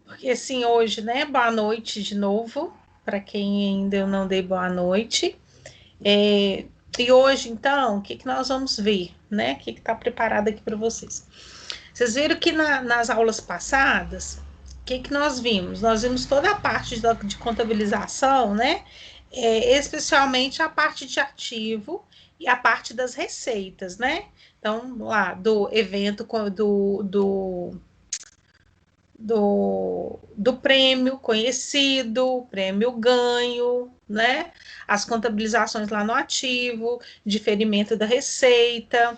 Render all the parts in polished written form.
Porque assim, hoje, né? Boa noite de novo, para quem ainda eu não dei boa noite. E hoje, então, o que, que nós vamos ver, né? O que está preparado aqui para vocês? Vocês viram que nas aulas passadas, o que, que nós vimos? Nós vimos toda a parte de contabilização, né? Especialmente a parte de ativo e a parte das receitas, né? Então, lá do evento do prêmio conhecido, prêmio ganho, né? As contabilizações lá no ativo, diferimento da receita,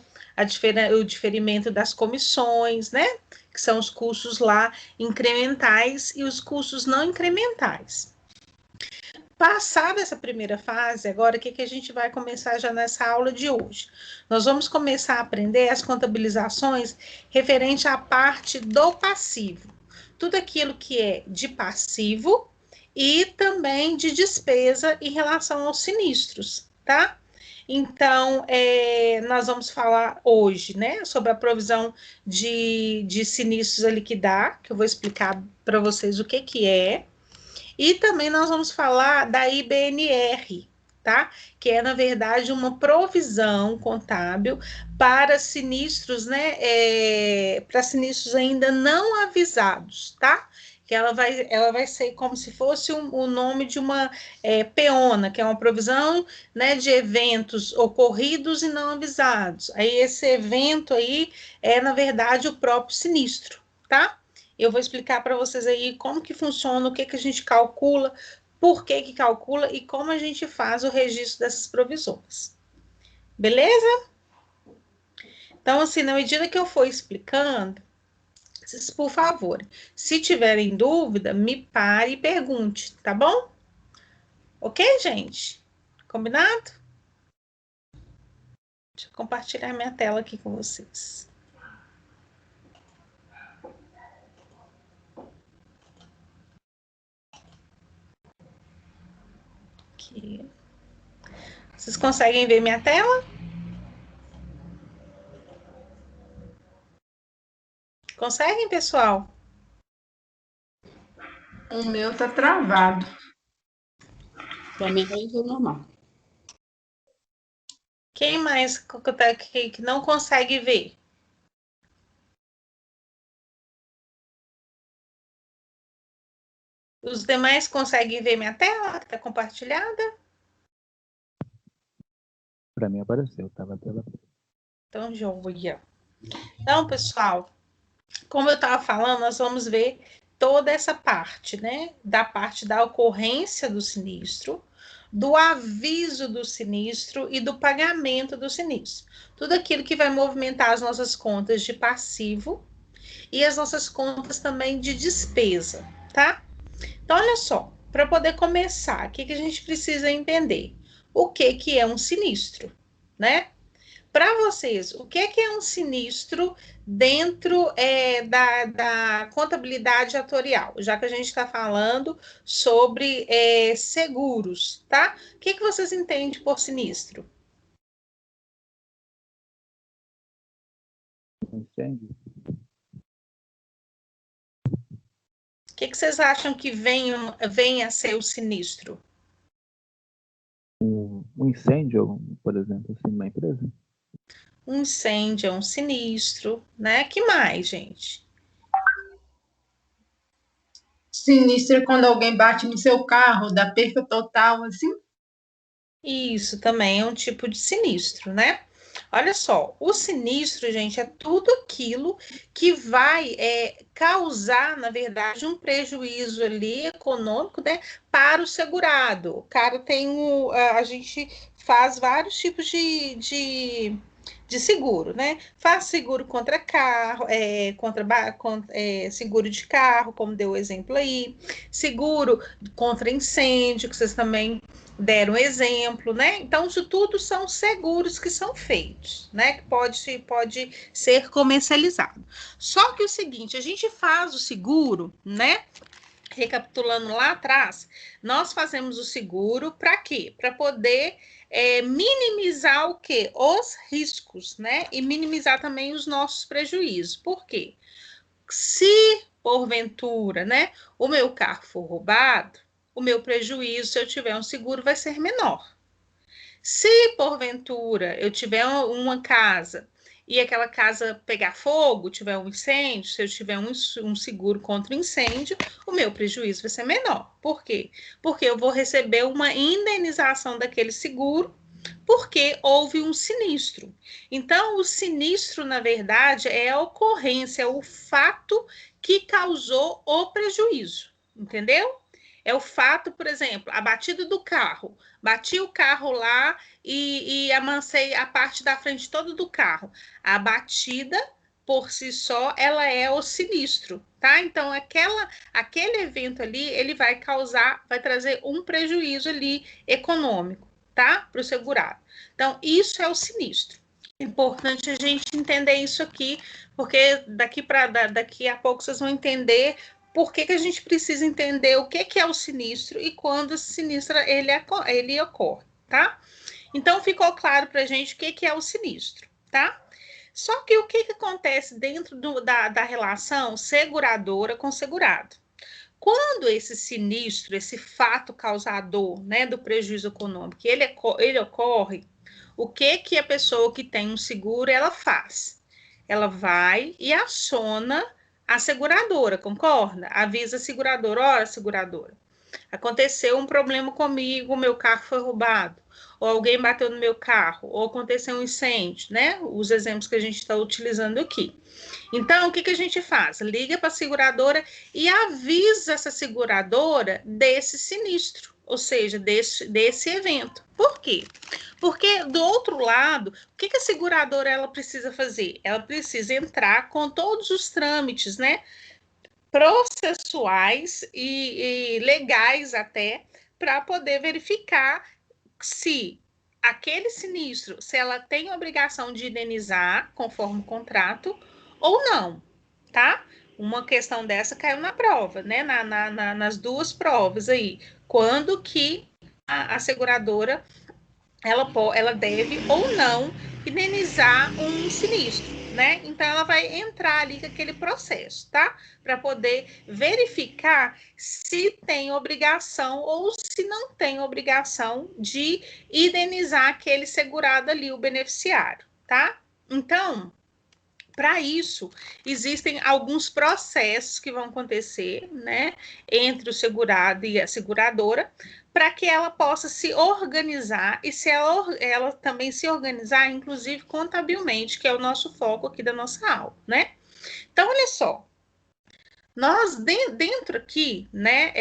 o diferimento das comissões, né? Que são os custos lá incrementais e os custos não incrementais. Passada essa primeira fase, agora o que, que a gente vai começar já nessa aula de hoje? Nós vamos começar a aprender as contabilizações referente à parte do passivo. Tudo aquilo que é de passivo e também de despesa em relação aos sinistros, tá? Então, nós vamos falar hoje, né, sobre a provisão de sinistros a liquidar, que eu vou explicar para vocês o que, que é. E também nós vamos falar da IBNR, tá? Que é, na verdade, uma provisão contábil para sinistros, né? Para sinistros ainda não avisados, tá? Que ela vai ser como se fosse o nome de uma peona, que é uma provisão, né, de eventos ocorridos e não avisados. Aí esse evento aí é, na verdade, o próprio sinistro, tá? Eu vou explicar para vocês aí como que funciona, o que, que a gente calcula, por que, que calcula e como a gente faz o registro dessas provisões. Beleza? Então, assim, na medida que eu for explicando, vocês, por favor, se tiverem dúvida, me pare e pergunte, tá bom? Ok, gente? Combinado? Deixa eu compartilhar minha tela aqui com vocês. Aqui. Vocês conseguem ver minha tela? Conseguem, pessoal? O meu tá travado. Para mim tá tudo normal. Quem mais que não consegue ver? Os demais conseguem ver minha tela que está compartilhada? Para mim apareceu, tava a tela. Então, joia. Então, pessoal, como eu estava falando, nós vamos ver toda essa parte, né? Da parte da ocorrência do sinistro, do aviso do sinistro e do pagamento do sinistro. Tudo aquilo que vai movimentar as nossas contas de passivo e as nossas contas também de despesa, tá? Então, olha só, para poder começar, o que, que a gente precisa entender? O que, que é um sinistro, né? Para vocês, o que é um sinistro dentro da contabilidade atorial? Já que a gente está falando sobre seguros, tá? O que vocês entendem por sinistro? Incêndio? O que vocês acham que vem a ser o sinistro? Um incêndio, por exemplo, assim, numa empresa. Um incêndio é um sinistro, né? Que mais, gente? Sinistro é quando alguém bate no seu carro, dá perca total, assim? Isso também é um tipo de sinistro, né? Olha só, o sinistro, gente, é tudo aquilo que vai causar, na verdade, um prejuízo ali econômico, né, para o segurado. O cara tem a gente faz vários tipos de seguro, né? Faz seguro contra carro, seguro de carro, como deu o exemplo aí, seguro contra incêndio, que vocês também deram exemplo, né? Então, isso tudo são seguros que são feitos, né? Que pode ser comercializado. Só que o seguinte, a gente faz o seguro, né? Recapitulando lá atrás, nós fazemos o seguro para quê? Para poder minimizar o quê? Os riscos, né? E minimizar também os nossos prejuízos. Por quê? Se porventura, né, o meu carro for roubado, o meu prejuízo, se eu tiver um seguro, vai ser menor. Se, porventura, eu tiver uma casa e aquela casa pegar fogo, tiver um incêndio, se eu tiver um seguro contra incêndio, o meu prejuízo vai ser menor. Por quê? Porque eu vou receber uma indenização daquele seguro porque houve um sinistro. Então, o sinistro, na verdade, é a ocorrência, é o fato que causou o prejuízo, entendeu? É o fato, por exemplo, a batida do carro. Bati o carro lá e amancei a parte da frente toda do carro. A batida, por si só, ela é o sinistro, tá? Então, aquele evento ali, ele vai trazer um prejuízo ali econômico, tá? Para o segurado. Então, isso é o sinistro. É importante a gente entender isso aqui, porque daqui a pouco vocês vão entender por que a gente precisa entender o que é o sinistro e quando o sinistro ele ocorre, tá? Então, ficou claro para a gente o que é o sinistro, tá? Só que o que acontece dentro da relação seguradora com segurado? Quando esse sinistro, esse fato causador, né, do prejuízo econômico, ele ocorre, o que a pessoa que tem um seguro, ela faz? Ela vai e aciona a seguradora, concorda? Avisa a seguradora, olha, seguradora, aconteceu um problema comigo, meu carro foi roubado, ou alguém bateu no meu carro, ou aconteceu um incêndio, né? Os exemplos que a gente está utilizando aqui. Então, o que a gente faz? Liga para a seguradora e avisa essa seguradora desse sinistro, ou seja, desse evento. Por quê? Porque, do outro lado, o que a seguradora ela precisa fazer? Ela precisa entrar com todos os trâmites, né, processuais e legais até, para poder verificar se aquele sinistro, se ela tem obrigação de indenizar conforme o contrato ou não, tá? Uma questão dessa caiu na prova, né? Nas duas provas aí. Quando que a seguradora ela deve ou não indenizar um sinistro, né? Então, ela vai entrar ali com aquele processo, tá? Para poder verificar se tem obrigação ou se não tem obrigação de indenizar aquele segurado ali, o beneficiário, tá? Então, para isso, existem alguns processos que vão acontecer, né, entre o segurado e a seguradora, para que ela possa se organizar e se ela também se organizar, inclusive contabilmente, que é o nosso foco aqui da nossa aula, né? Então, olha só, nós dentro aqui, né,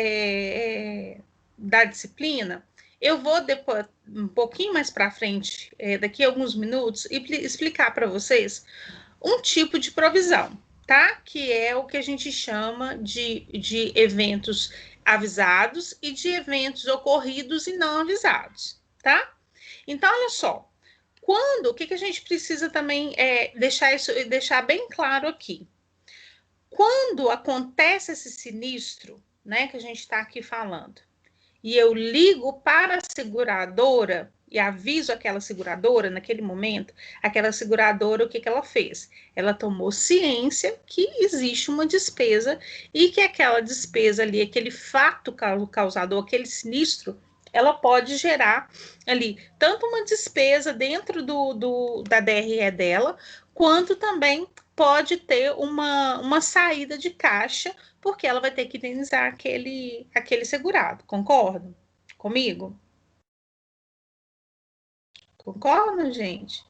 da disciplina, eu vou depois, um pouquinho mais para frente, daqui a alguns minutos, explicar para vocês um tipo de provisão, tá? Que é o que a gente chama de eventos avisados e de eventos ocorridos e não avisados, tá? Então, olha só, o que a gente precisa também deixar bem claro aqui. Quando acontece esse sinistro, né, que a gente está aqui falando, e eu ligo para a seguradora e aviso aquela seguradora naquele momento, aquela seguradora, o que ela fez? Ela tomou ciência que existe uma despesa e que aquela despesa ali, aquele fato causador, aquele sinistro, ela pode gerar ali tanto uma despesa dentro da DRE dela, quanto também pode ter uma saída de caixa, porque ela vai ter que indenizar aquele segurado. Concorda comigo? Concorda, gente?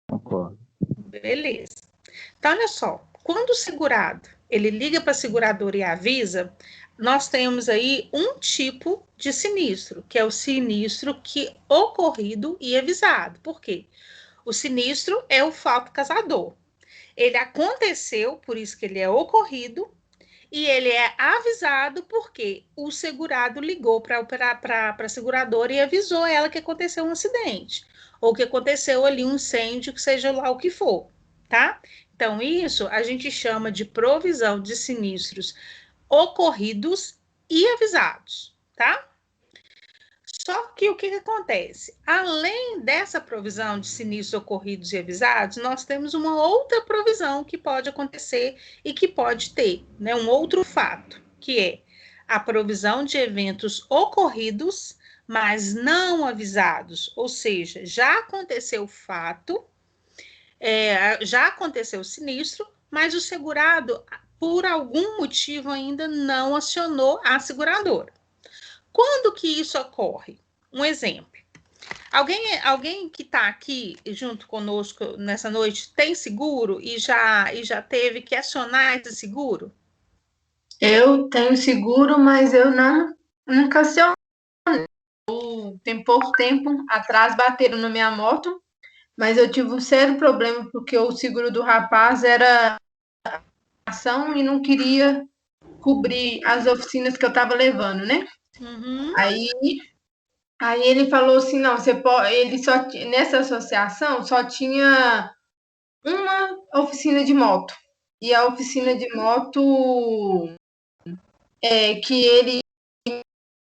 Concordo. Beleza. Então, olha só. Quando o segurado, ele liga para a seguradora e avisa, nós temos aí um tipo de sinistro, que é o sinistro que ocorrido e avisado. Por quê? O sinistro é o fato causador. Ele aconteceu, por isso que ele é ocorrido, e ele é avisado porque o segurado ligou para a seguradora e avisou ela que aconteceu um acidente, ou que aconteceu ali um incêndio, que seja lá o que for, tá? Então, isso a gente chama de provisão de sinistros ocorridos e avisados, tá? Só que o que acontece? Além dessa provisão de sinistros ocorridos e avisados, nós temos uma outra provisão que pode acontecer e que pode ter, né, um outro fato, que é a provisão de eventos ocorridos, mas não avisados. Ou seja, já aconteceu o fato, já aconteceu o sinistro, mas o segurado, por algum motivo, ainda não acionou a seguradora. Quando que isso ocorre? Um exemplo. Alguém que está aqui junto conosco nessa noite tem seguro e já teve que acionar esse seguro? Eu tenho seguro, mas eu nunca acionei. Tem pouco tempo atrás bateram na minha moto, mas eu tive um sério problema porque o seguro do rapaz era ação e não queria cobrir as oficinas que eu estava levando, né? Uhum. Aí ele falou assim, não, você pode, nessa associação só tinha uma oficina de moto. E a oficina de moto que ele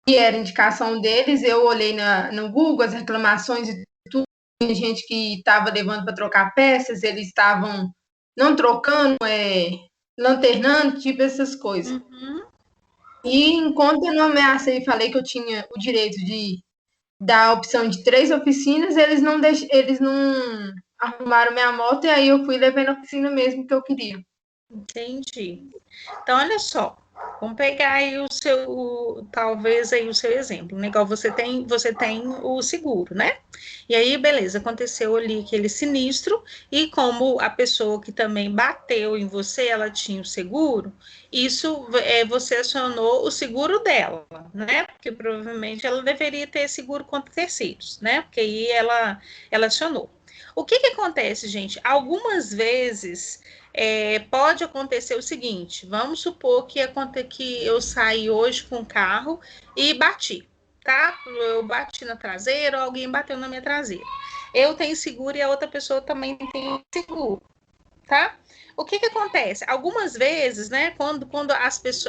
que era indicação deles, eu olhei no Google as reclamações e tudo, gente que estava levando para trocar peças, eles estavam não trocando, lanternando, tipo essas coisas. Uhum. E enquanto eu não ameacei e falei que eu tinha o direito de dar a opção de 3 oficinas, eles não arrumaram minha moto e aí eu fui levando a oficina mesmo que eu queria. Entendi. Então, olha só, vamos pegar aí talvez aí o seu exemplo, né? Igual você tem o seguro, né? E aí, beleza, aconteceu ali aquele sinistro, e como a pessoa que também bateu em você, ela tinha o seguro, isso você acionou o seguro dela, né? Porque provavelmente ela deveria ter seguro contra terceiros, né? Porque aí ela acionou. O que acontece, gente? Algumas vezes pode acontecer o seguinte: vamos supor que eu saí hoje com o carro e bati, tá? Eu bati na traseira ou alguém bateu na minha traseira. Eu tenho seguro e a outra pessoa também tem seguro, tá? O que acontece? Algumas vezes, né, quando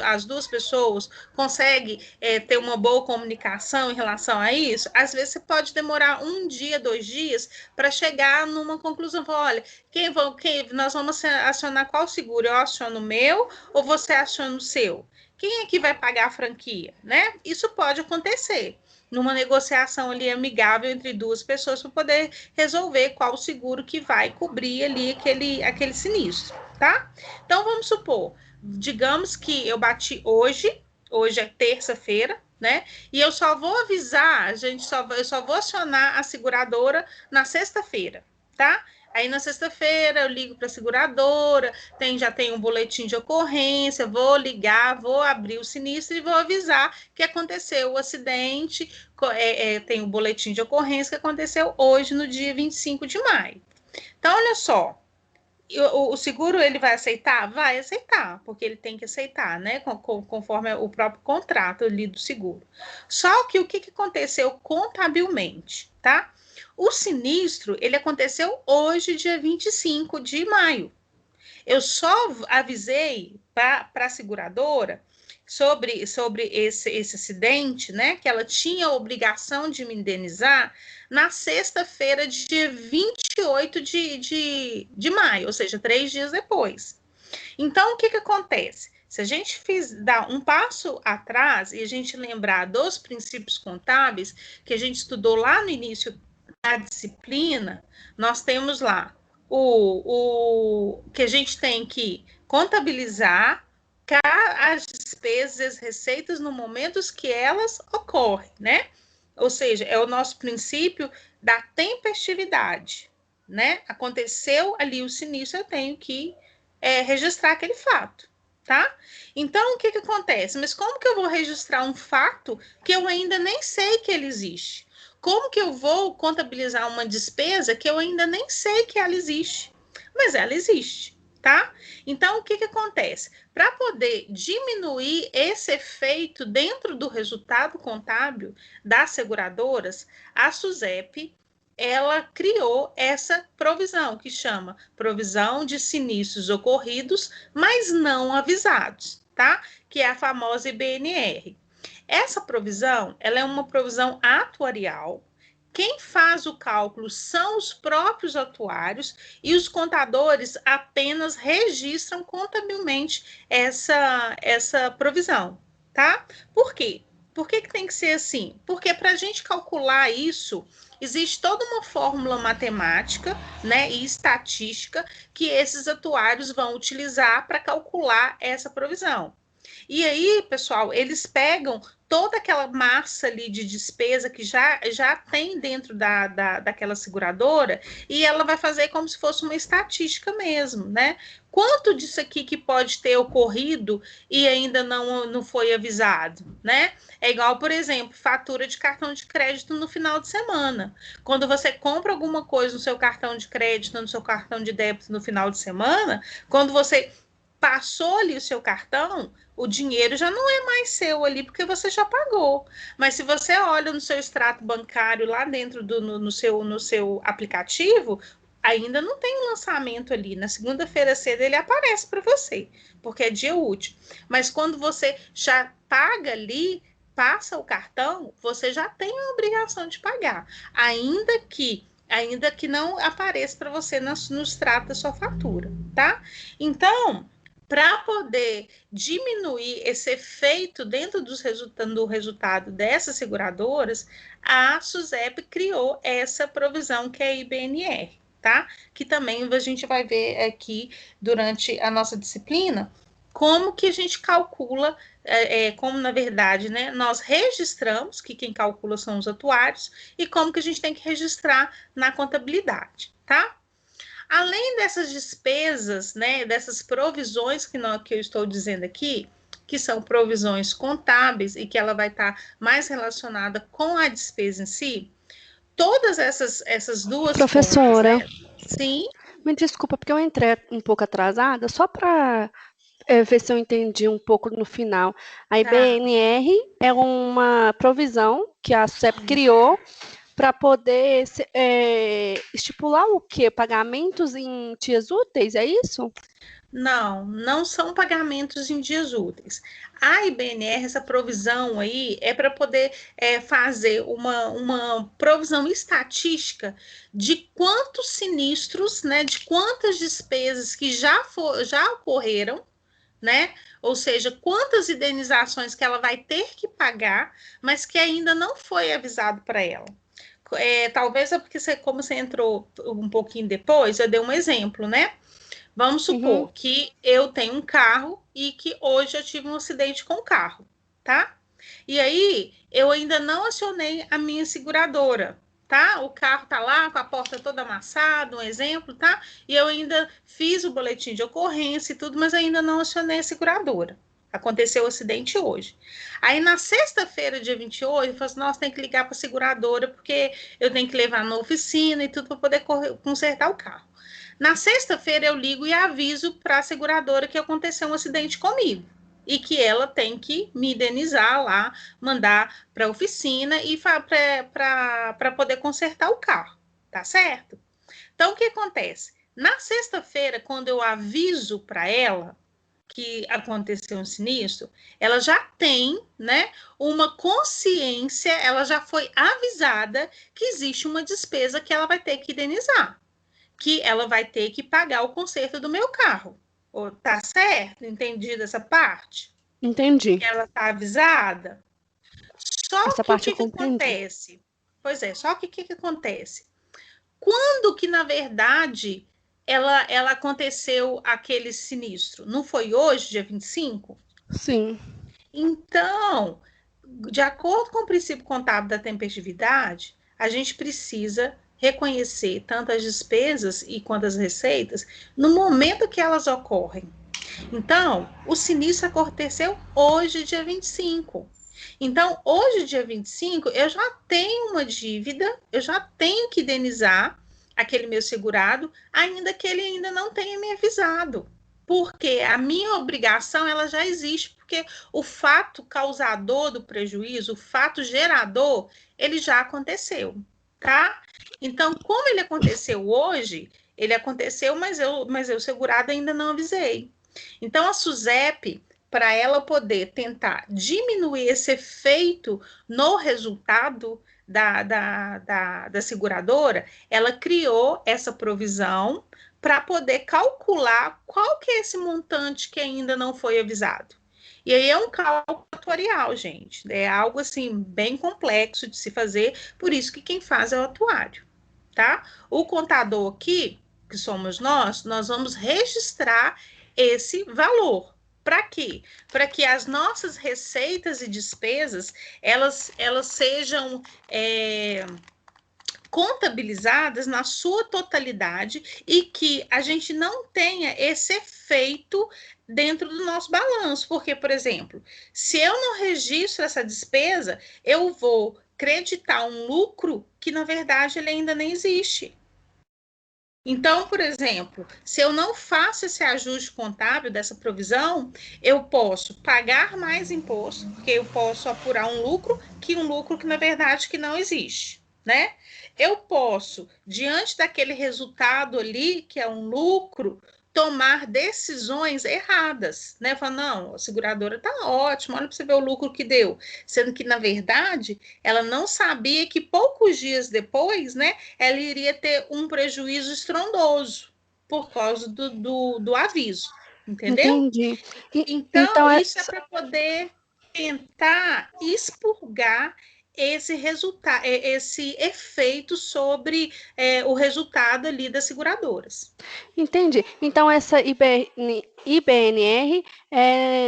as duas pessoas conseguem ter uma boa comunicação em relação a isso, às vezes você pode demorar 1 dia, 2 dias para chegar numa conclusão. Olha, nós vamos acionar qual seguro? Eu aciono o meu ou você aciona o seu? Quem é que vai pagar a franquia, né? Isso pode acontecer numa negociação ali amigável entre duas pessoas para poder resolver qual seguro que vai cobrir ali aquele sinistro, tá? Então, vamos supor, digamos que eu bati hoje é terça-feira, né? E eu só vou avisar, eu só vou acionar a seguradora na sexta-feira, tá? Aí na sexta-feira eu ligo para a seguradora, já tem um boletim de ocorrência, vou ligar, vou abrir o sinistro e vou avisar que aconteceu o acidente, tem o boletim de ocorrência que aconteceu hoje, no dia 25 de maio. Então, olha só, o seguro ele vai aceitar? Vai aceitar, porque ele tem que aceitar, né? Conforme o próprio contrato ali do seguro. Só que o que aconteceu contabilmente, tá? O sinistro, ele aconteceu hoje, dia 25 de maio. Eu só avisei para a seguradora sobre esse acidente, né? Que ela tinha a obrigação de me indenizar na sexta-feira, dia 28 de maio, ou seja, 3 dias depois. Então, o que acontece? Se a gente dar um passo atrás e a gente lembrar dos princípios contábeis que a gente estudou lá no início da disciplina, nós temos lá o que a gente tem que contabilizar as despesas e as receitas no momento que elas ocorrem, né? Ou seja, é o nosso princípio da tempestividade, né? Aconteceu ali o sinistro, eu tenho que registrar aquele fato, tá? Então, o que acontece? Mas como que eu vou registrar um fato que eu ainda nem sei que ele existe? Como que eu vou contabilizar uma despesa que eu ainda nem sei que ela existe? Mas ela existe, tá? Então, o que acontece? Para poder diminuir esse efeito dentro do resultado contábil das seguradoras, a SUSEP ela criou essa provisão, que chama provisão de sinistros ocorridos, mas não avisados, tá? Que é a famosa IBNR. Essa provisão, ela é uma provisão atuarial. Quem faz o cálculo são os próprios atuários e os contadores apenas registram contabilmente essa provisão, tá? Por quê? Por que tem que ser assim? Porque para a gente calcular isso, existe toda uma fórmula matemática, né, e estatística que esses atuários vão utilizar para calcular essa provisão. E aí, pessoal, eles pegam toda aquela massa ali de despesa que já tem dentro daquela seguradora e ela vai fazer como se fosse uma estatística mesmo, né? Quanto disso aqui que pode ter ocorrido e ainda não foi avisado, né? É igual, por exemplo, fatura de cartão de crédito no final de semana. Quando você compra alguma coisa no seu cartão de crédito, no seu cartão de débito no final de semana, quando você passou ali o seu cartão, o dinheiro já não é mais seu ali, porque você já pagou. Mas se você olha no seu extrato bancário lá dentro no seu aplicativo, ainda não tem um lançamento ali. Na segunda-feira cedo ele aparece para você, porque é dia útil. Mas quando você já paga ali, passa o cartão, você já tem a obrigação de pagar. Ainda que não apareça para você no extrato da sua fatura, tá? Então, para poder diminuir esse efeito dentro do resultado dessas seguradoras, a SUSEP criou essa provisão que é a IBNR, tá? Que também a gente vai ver aqui durante a nossa disciplina, como que a gente calcula, como na verdade, né, nós registramos, que quem calcula são os atuários, e como que a gente tem que registrar na contabilidade, tá? Além dessas despesas, né, dessas provisões que eu estou dizendo aqui, que são provisões contábeis e que ela vai estar mais relacionada com a despesa em si, todas essas duas Professora, contas, né? Sim. Me desculpa, porque eu entrei um pouco atrasada, só para ver se eu entendi um pouco no final. A IBNR é uma provisão que a SUSEP criou para poder estipular o quê? Pagamentos em dias úteis, é isso? Não são pagamentos em dias úteis. A IBNR, essa provisão aí, é para poder fazer uma provisão estatística de quantos sinistros, né, de quantas despesas que já ocorreram, né? Ou seja, quantas indenizações que ela vai ter que pagar, mas que ainda não foi avisado para ela. Talvez é porque como você entrou um pouquinho depois, eu dei um exemplo, né? Vamos supor que eu tenho um carro e que hoje eu tive um acidente com o carro, tá? E aí, eu ainda não acionei a minha seguradora, tá? O carro tá lá com a porta toda amassada, um exemplo, tá? E eu ainda fiz o boletim de ocorrência e tudo, mas ainda não acionei a seguradora. Aconteceu o acidente hoje. Aí, na sexta-feira, dia 28, eu falei assim, nossa, tem que ligar para a seguradora, porque eu tenho que levar na oficina e tudo para poder consertar o carro. Na sexta-feira, eu ligo e aviso para a seguradora que aconteceu um acidente comigo e que ela tem que me indenizar lá, mandar para a oficina e para poder consertar o carro, tá certo? Então, o que acontece? Na sexta-feira, quando eu aviso para ela que aconteceu um sinistro, ela já tem, né, uma consciência, ela já foi avisada que existe uma despesa que ela vai ter que indenizar, que ela vai ter que pagar o conserto do meu carro. Tá certo? Entendido essa parte? Entendi. Que ela está avisada. Só essa que parte o que acontece? Pois é, só que o que acontece? Quando que, na verdade, ela aconteceu aquele sinistro? Não foi hoje, dia 25? Sim. Então, de acordo com o princípio contábil da tempestividade, a gente precisa reconhecer tanto as despesas e quanto as receitas no momento que elas ocorrem. Então, o sinistro aconteceu hoje, dia 25. Então, hoje, dia 25, eu já tenho uma dívida, eu já tenho que indenizar aquele meu segurado, ainda que ele ainda não tenha me avisado. Porque a minha obrigação, ela já existe, porque o fato causador do prejuízo, o fato gerador, ele já aconteceu, tá? Então, como ele aconteceu hoje, ele aconteceu, mas eu segurado ainda não avisei. Então, a SUSEP para ela poder tentar diminuir esse efeito no resultado da seguradora, ela criou essa provisão para poder calcular qual que é esse montante que ainda não foi avisado. E aí é um cálculo atuarial, gente. É algo assim bem complexo de se fazer, por isso que quem faz é o atuário, tá? O contador aqui, que somos nós vamos registrar esse valor. Para quê? Para que as nossas receitas e despesas elas sejam contabilizadas na sua totalidade e que a gente não tenha esse efeito dentro do nosso balanço. Porque, por exemplo, se eu não registro essa despesa, eu vou creditar um lucro que, na verdade, ele ainda nem existe. Então, por exemplo, se eu não faço esse ajuste contábil dessa provisão, eu posso pagar mais imposto, porque eu posso apurar um lucro que na verdade que não existe, né? Eu posso, diante daquele resultado ali, que é um lucro, tomar decisões erradas, né? Falar, não, a seguradora tá ótima, olha para você ver o lucro que deu. Sendo que, na verdade, ela não sabia que poucos dias depois, né, ela iria ter um prejuízo estrondoso por causa do aviso, entendeu? Entendi. Então, Então, isso é para poder tentar expurgar esse resultado, esse efeito sobre o resultado ali das seguradoras. entendi. Então, essa IBNR,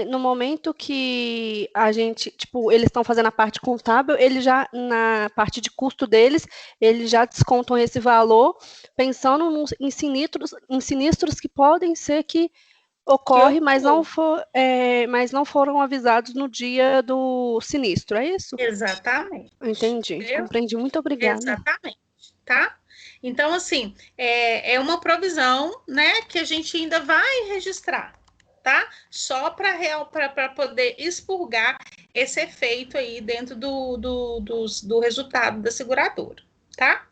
no momento que a gente, tipo, eles estão fazendo a parte contábil, eles já, na parte de custo deles, eles já descontam esse valor, pensando em sinistros que podem ser que ocorre, mas não foram avisados no dia do sinistro, é isso? Exatamente. Entendi, Entendeu? compreendi. Muito obrigada. Exatamente, tá? Então, assim, é uma provisão, né, que a gente ainda vai registrar, tá? Só para poder expurgar esse efeito aí dentro do resultado da seguradora, tá?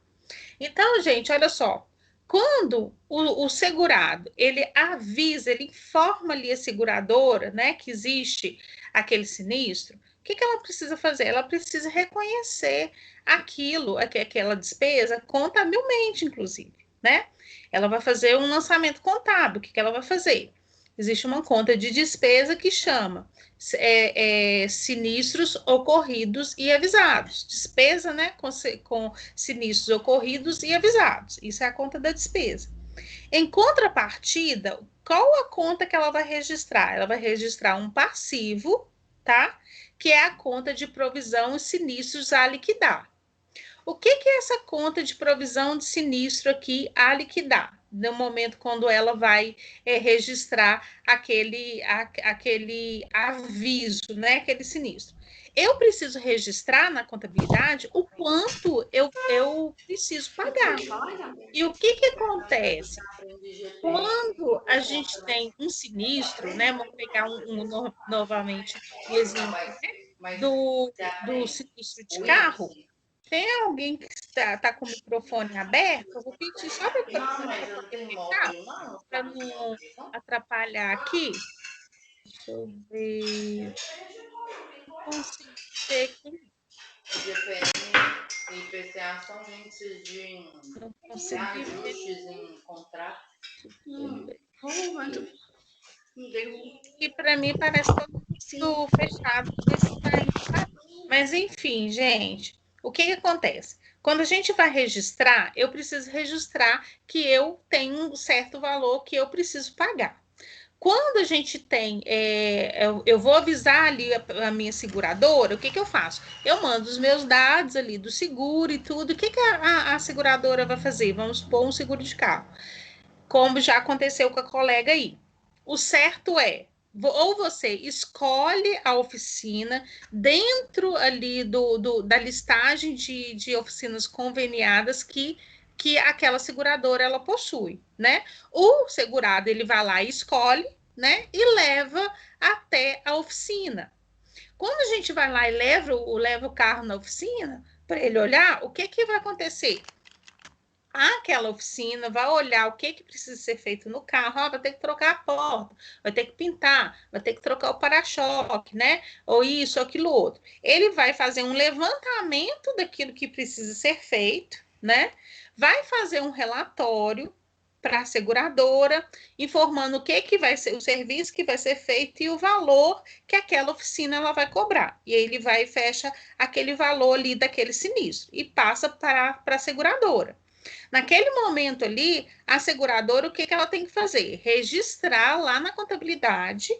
Então, gente, olha só. Quando o segurado, ele avisa, ele informa ali a seguradora, né, que existe aquele sinistro, o que ela precisa fazer? Ela precisa reconhecer aquilo, aquela despesa, contabilmente, inclusive, né? Ela vai fazer um lançamento contábil. O que ela vai fazer? Existe uma conta de despesa que chama sinistros ocorridos e avisados. Despesa, né, com sinistros ocorridos e avisados. Isso é a conta da despesa. Em contrapartida, qual a conta que ela vai registrar? Ela vai registrar um passivo, tá? Que é a conta de provisão e sinistros a liquidar. O que é essa conta de provisão de sinistro aqui a liquidar? No momento quando ela vai registrar aquele aviso, né? Aquele sinistro. Eu preciso registrar na contabilidade o quanto eu preciso pagar. E o que acontece? Quando a gente tem um sinistro, né? Vamos pegar novamente o exemplo, né, do sinistro de carro. Tem alguém que está com o microfone aberto? Eu vou pedir só para poder fechar, para não atrapalhar aqui. Deixa eu ver. Consigo ver aqui. IGPM e IPCA são índices de Não consegui ajustes ver. em contrato. E para mim parece tudo fechado nesse time, tá? Mas enfim, gente, o que acontece? Quando a gente vai registrar, eu preciso registrar que eu tenho um certo valor que eu preciso pagar. Quando a gente tem, eu vou avisar ali a minha seguradora, o que eu faço? Eu mando os meus dados ali do seguro e tudo. O que a seguradora vai fazer? Vamos supor um seguro de carro, como já aconteceu com a colega aí. O certo é, ou você escolhe a oficina dentro ali da listagem de oficinas conveniadas que aquela seguradora ela possui, né? O segurado ele vai lá e escolhe, né? E leva até a oficina. Quando a gente vai lá e leva o carro na oficina para ele olhar, o que vai acontecer? aquela oficina vai olhar o que precisa ser feito no carro, vai ter que trocar a porta, vai ter que pintar, vai ter que trocar o para-choque, né? Ou isso, ou aquilo outro. Ele vai fazer um levantamento daquilo que precisa ser feito, né? Vai fazer um relatório para a seguradora, informando o que vai ser o serviço que vai ser feito e o valor que aquela oficina ela vai cobrar. E aí ele vai e fecha aquele valor ali daquele sinistro e passa para a seguradora. Naquele momento ali, a seguradora, o que ela tem que fazer? Registrar lá na contabilidade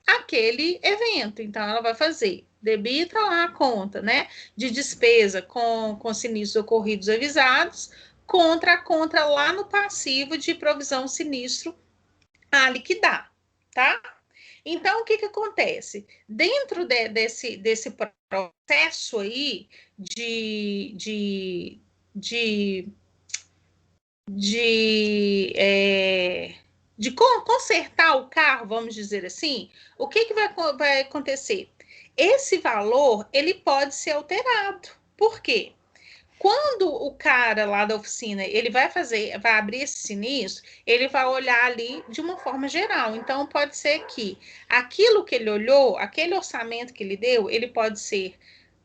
aquele evento. Então, ela vai fazer, debita lá a conta, né, de despesa com sinistros ocorridos avisados, contra a conta lá no passivo de provisão sinistro a liquidar, tá? Então, o que acontece? Dentro desse processo aí de consertar o carro, vamos dizer assim, o que vai acontecer? Esse valor, ele pode ser alterado. Por quê? Quando o cara lá da oficina, ele vai abrir esse sinistro, ele vai olhar ali de uma forma geral. Então, pode ser que aquilo que ele olhou, aquele orçamento que ele deu, ele pode ser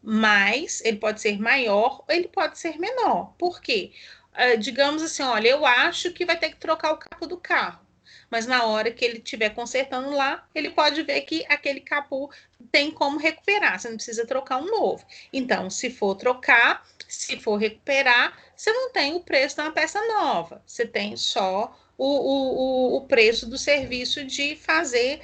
mais, ele pode ser maior, ou ele pode ser menor. Por quê? Digamos assim, olha, eu acho que vai ter que trocar o capô do carro. Mas na hora que ele estiver consertando lá, ele pode ver que aquele capô tem como recuperar, você não precisa trocar um novo. Então, se for trocar, se for recuperar, você não tem o preço de uma peça nova, você tem só o preço do serviço de fazer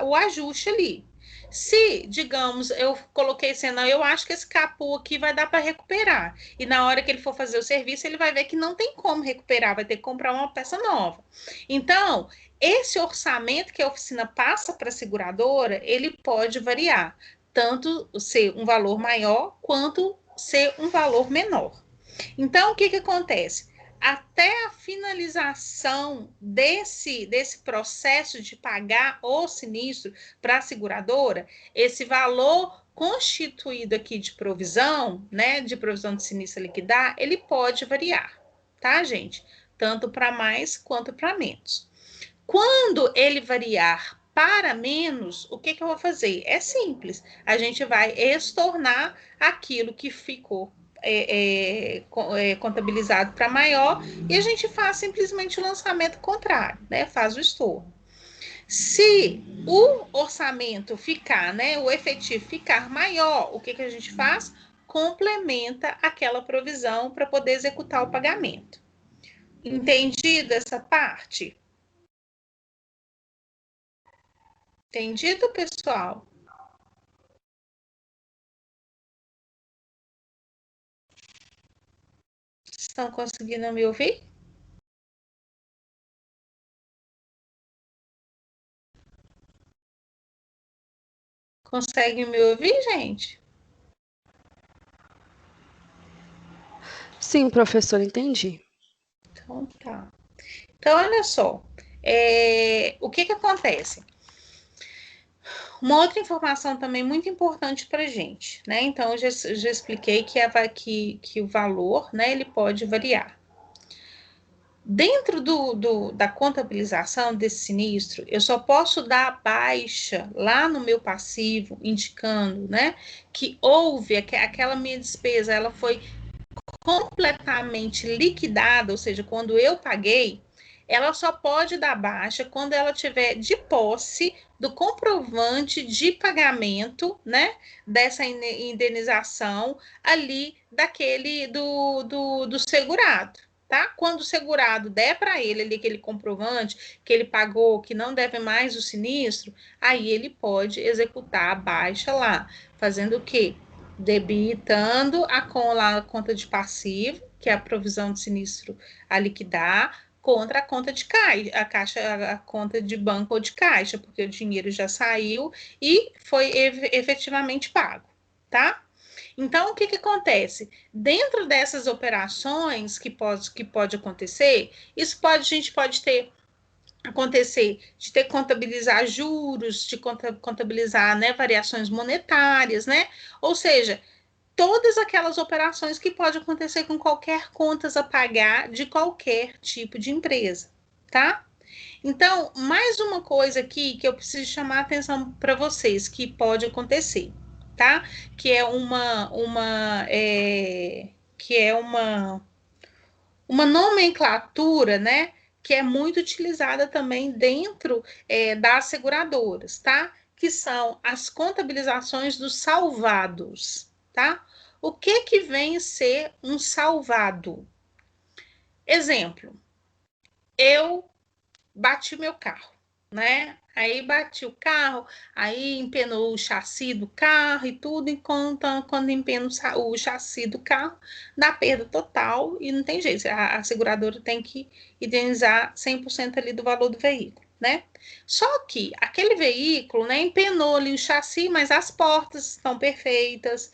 o ajuste ali. Se, digamos, eu coloquei assim, não, eu acho que esse capô aqui vai dar para recuperar. E na hora que ele for fazer o serviço, ele vai ver que não tem como recuperar, vai ter que comprar uma peça nova. Então, esse orçamento que a oficina passa para a seguradora, ele pode variar, tanto ser um valor maior quanto ser um valor menor. Então, o que acontece? Até a finalização desse processo de pagar o sinistro para a seguradora, esse valor constituído aqui de provisão, né, de provisão de sinistro a liquidar, ele pode variar, tá, gente? Tanto para mais quanto para menos. Quando ele variar para menos, o que eu vou fazer? É simples, a gente vai estornar aquilo que ficou contabilizado para maior e a gente faz simplesmente o lançamento contrário, né? Faz o estorno. Se o orçamento ficar, né, o efetivo ficar maior, o que a gente faz? Complementa aquela provisão para poder executar o pagamento. Entendido essa parte? Entendido, pessoal? Estão conseguindo me ouvir? Conseguem me ouvir, gente? Sim, professor, entendi. Então, tá. Então, olha só. O que acontece? Uma outra informação também muito importante para a gente, né? Então, eu já expliquei que o valor, né, ele pode variar. Dentro da contabilização desse sinistro, eu só posso dar baixa lá no meu passivo, indicando, né, que houve aquela minha despesa, ela foi completamente liquidada, ou seja, quando eu paguei, ela só pode dar baixa quando ela tiver de posse do comprovante de pagamento, né, dessa indenização ali do segurado. Tá? Quando o segurado der para ele ali aquele comprovante que ele pagou, que não deve mais o sinistro, aí ele pode executar a baixa lá, fazendo o quê? Debitando a conta de passivo, que é a provisão de sinistro a liquidar, contra a conta de caixa, a conta de banco ou de caixa, porque o dinheiro já saiu e foi efetivamente pago, tá? Então, o que acontece? Dentro dessas operações que pode acontecer, a gente pode acontecer de ter que contabilizar juros, de contabilizar, né, variações monetárias, né? Ou seja, todas aquelas operações que pode acontecer com qualquer contas a pagar de qualquer tipo de empresa, tá? Então, mais uma coisa aqui que eu preciso chamar a atenção para vocês, que pode acontecer, tá? Que é uma nomenclatura, né? Que é muito utilizada também dentro das seguradoras, tá? Que são as contabilizações dos salvados, tá? O que vem ser um salvado? Exemplo, eu bati meu carro, né? Aí bati o carro, aí empenou o chassi do carro e tudo, enquanto quando empena o chassi do carro, dá perda total e não tem jeito. A seguradora tem que indenizar 100% ali do valor do veículo, né? Só que aquele veículo, né, empenou ali o chassi, mas as portas estão perfeitas,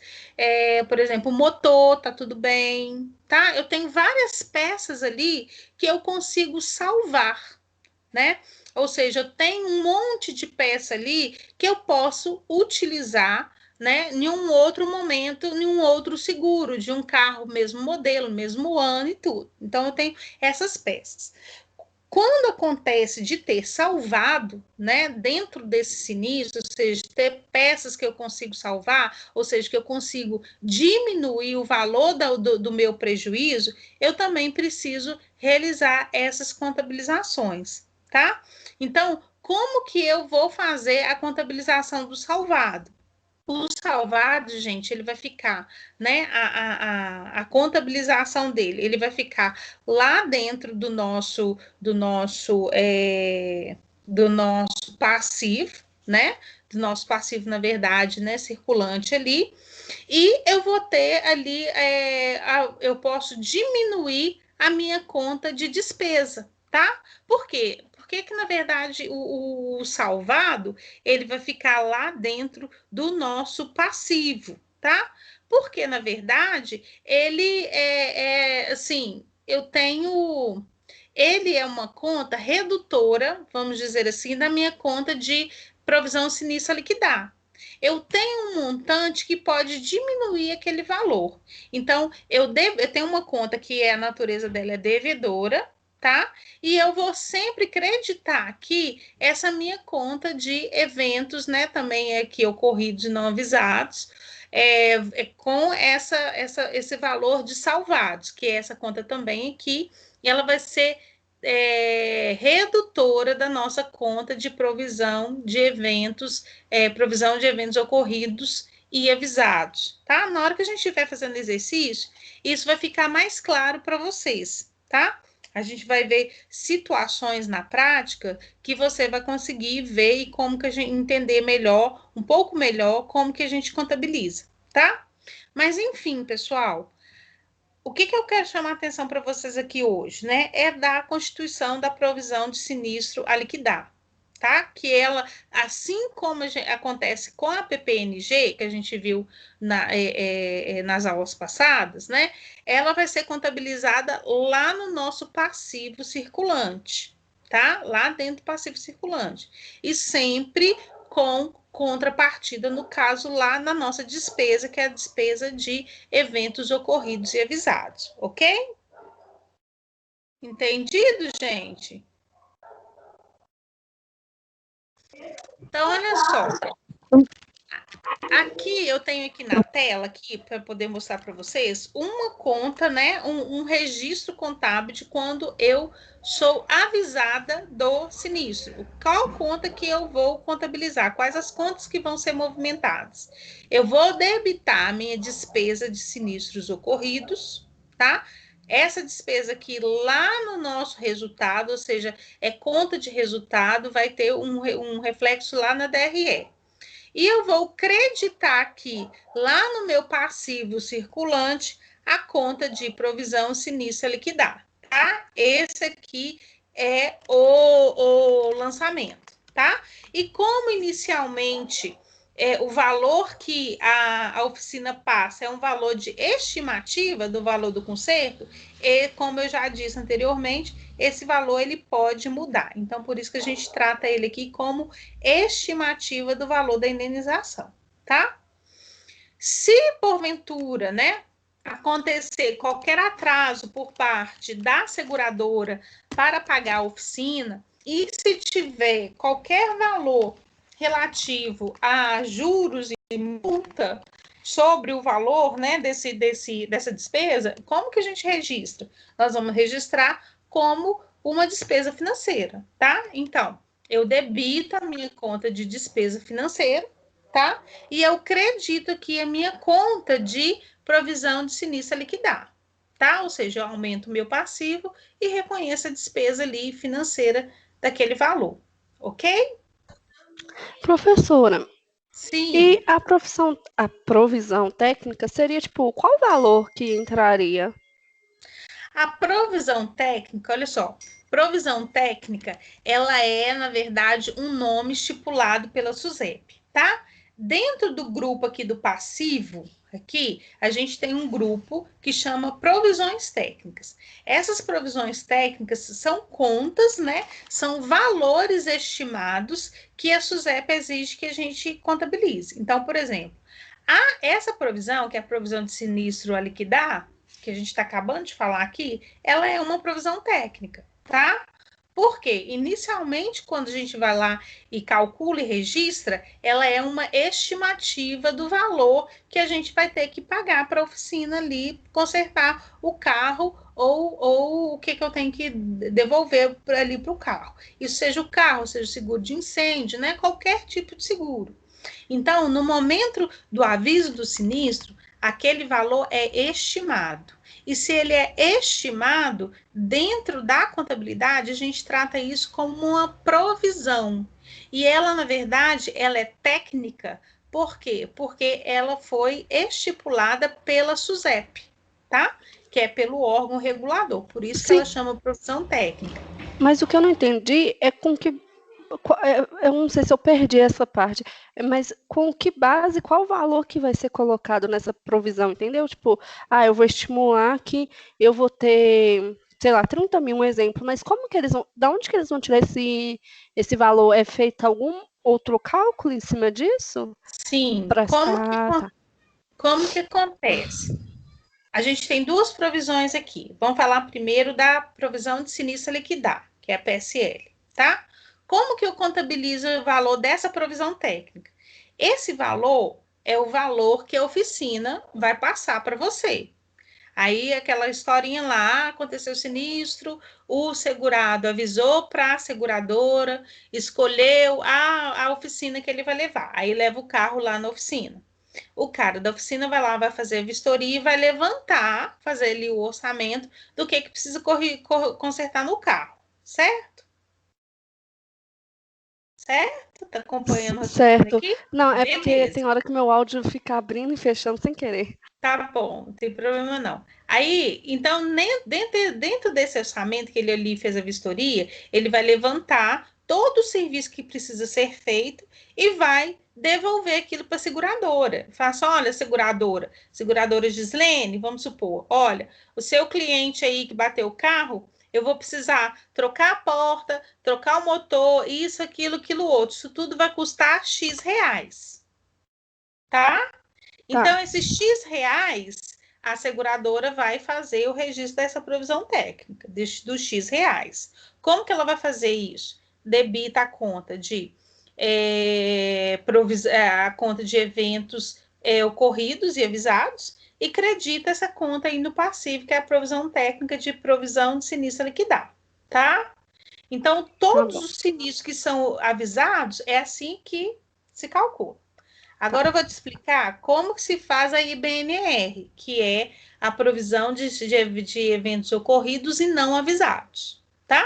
por exemplo, o motor tá tudo bem, tá? Eu tenho várias peças ali que eu consigo salvar, né? Ou seja, eu tenho um monte de peça ali que eu posso utilizar, né, em um outro momento, em um outro seguro, de um carro, mesmo modelo, mesmo ano e tudo. Então, eu tenho essas peças. Quando acontece de ter salvado, né, dentro desse sinistro, ou seja, ter peças que eu consigo salvar, ou seja, que eu consigo diminuir o valor do meu prejuízo, eu também preciso realizar essas contabilizações, tá? Então, como que eu vou fazer a contabilização do salvado? O salvado, gente, ele vai ficar, né? A contabilização dele, ele vai ficar lá dentro do nosso passivo, né? Do nosso passivo, na verdade, né? Circulante ali. E eu vou ter ali, eu posso diminuir a minha conta de despesa, tá? Por quê? Porque que, na verdade, o salvado, ele vai ficar lá dentro do nosso passivo, tá? Porque, na verdade, ele assim, ele é uma conta redutora, vamos dizer assim, da minha conta de provisão sinistra liquidar. Eu tenho um montante que pode diminuir aquele valor. Então, eu tenho uma conta que a natureza dela é devedora, tá? E eu vou sempre creditar aqui essa minha conta de eventos, né? Também aqui ocorridos e não avisados, com esse valor de salvados, que é essa conta também aqui, e ela vai ser redutora da nossa conta de provisão de eventos ocorridos e avisados, tá? Na hora que a gente estiver fazendo exercício, isso vai ficar mais claro para vocês, tá? A gente vai ver situações na prática que você vai conseguir ver e como que a gente entender melhor, um pouco melhor, como que a gente contabiliza, tá? Mas, enfim, pessoal, o que eu quero chamar a atenção para vocês aqui hoje, né? É da constituição da provisão de sinistro a liquidar, tá? Que ela, assim como acontece com a PPNG, que a gente viu nas aulas passadas, né? Ela vai ser contabilizada lá no nosso passivo circulante, tá? Lá dentro do passivo circulante. E sempre com contrapartida, no caso, lá na nossa despesa, que é a despesa de eventos ocorridos e avisados, ok? Entendido, gente? Então, olha só. Aqui eu tenho aqui na tela aqui para poder mostrar para vocês uma conta, né, um registro contábil de quando eu sou avisada do sinistro. Qual conta que eu vou contabilizar? Quais as contas que vão ser movimentadas? Eu vou debitar a minha despesa de sinistros ocorridos, tá? Essa despesa aqui lá no nosso resultado, ou seja, é conta de resultado, vai ter um reflexo lá na DRE. E eu vou creditar aqui, lá no meu passivo circulante, a conta de provisão sinistra liquidar, tá? Esse aqui é o lançamento, tá? E como inicialmente o valor que a oficina passa é um valor de estimativa do valor do conserto, e como eu já disse anteriormente, esse valor ele pode mudar. Então, por isso que a gente trata ele aqui como estimativa do valor da indenização, tá? Se porventura, né, acontecer qualquer atraso por parte da seguradora para pagar a oficina, e se tiver qualquer valor relativo a juros e multa sobre o valor, né, dessa despesa, como que a gente registra? Nós vamos registrar como uma despesa financeira, tá? Então, eu debito a minha conta de despesa financeira, tá? E eu credito aqui a minha conta de provisão de sinistro a liquidar, tá? Ou seja, eu aumento o meu passivo e reconheço a despesa ali financeira daquele valor, ok? Professora, Sim. e a provisão técnica seria tipo, qual valor que entraria? A provisão técnica, olha só, provisão técnica, ela é, na verdade, um nome estipulado pela SUSEP, tá? Dentro do grupo aqui do passivo, aqui, a gente tem um grupo que chama provisões técnicas. Essas provisões técnicas são contas, né? São valores estimados que a SUSEP exige que a gente contabilize. Então, por exemplo, essa provisão, que é a provisão de sinistro a liquidar, que a gente está acabando de falar aqui, ela é uma provisão técnica, tá? Porque, inicialmente, quando a gente vai lá e calcula e registra, ela é uma estimativa do valor que a gente vai ter que pagar para a oficina ali, consertar o carro ou o que eu tenho que devolver ali para o carro. Isso seja o carro, seja o seguro de incêndio, né? Qualquer tipo de seguro. Então, no momento do aviso do sinistro, aquele valor é estimado. E se ele é estimado, dentro da contabilidade, a gente trata isso como uma provisão. E ela, na verdade, ela é técnica. Por quê? Porque ela foi estipulada pela SUSEP, tá? Que é pelo órgão regulador. Por isso que Sim, ela chama provisão técnica. mas o que eu não entendi é com que. Eu não sei se eu perdi essa parte, mas com que base, qual o valor que vai ser colocado nessa provisão, entendeu? Tipo, eu vou estimular que eu vou ter, sei lá, 30 mil, um exemplo, mas como que eles vão, da onde que eles vão tirar esse valor? É feito algum outro cálculo em cima disso? Sim, Tá. como que acontece? A gente tem duas provisões aqui. Vamos falar primeiro da provisão de sinistro a liquidar, que é a PSL, tá? Como que eu contabilizo o valor dessa provisão técnica? Esse valor é o valor que a oficina vai passar para você. Aí aquela historinha lá, aconteceu o sinistro, o segurado avisou para a seguradora, escolheu a oficina que ele vai levar. Aí leva o carro lá na oficina. O cara da oficina vai lá, vai fazer a vistoria e vai levantar, fazer ali o orçamento do que precisa consertar no carro, certo? Certo? Tá acompanhando o raciocínio Certo. aqui? Não, é porque Beleza. tem hora que meu áudio fica abrindo e fechando sem querer. Tá bom, não tem problema não. Aí, então, dentro desse orçamento que ele ali fez a vistoria, ele vai levantar todo o serviço que precisa ser feito e vai devolver aquilo para a seguradora. Faça, olha, seguradora Gislene, vamos supor, olha, o seu cliente aí que bateu o carro, eu vou precisar trocar a porta, trocar o motor, isso, aquilo outro. Isso tudo vai custar X reais, tá? Então, Tá. esses X reais, a seguradora vai fazer o registro dessa provisão técnica, dos X reais. Como que ela vai fazer isso? Debita a conta de, a conta de eventos ocorridos e avisados e credita essa conta aí no passivo, que é a provisão técnica de provisão de sinistro a liquidar, tá? Então, Tá todos bom. os sinistros que são avisados, é assim que se calcula. Tá. Agora eu vou te explicar como que se faz a IBNR, que é a provisão de eventos ocorridos e não avisados, tá?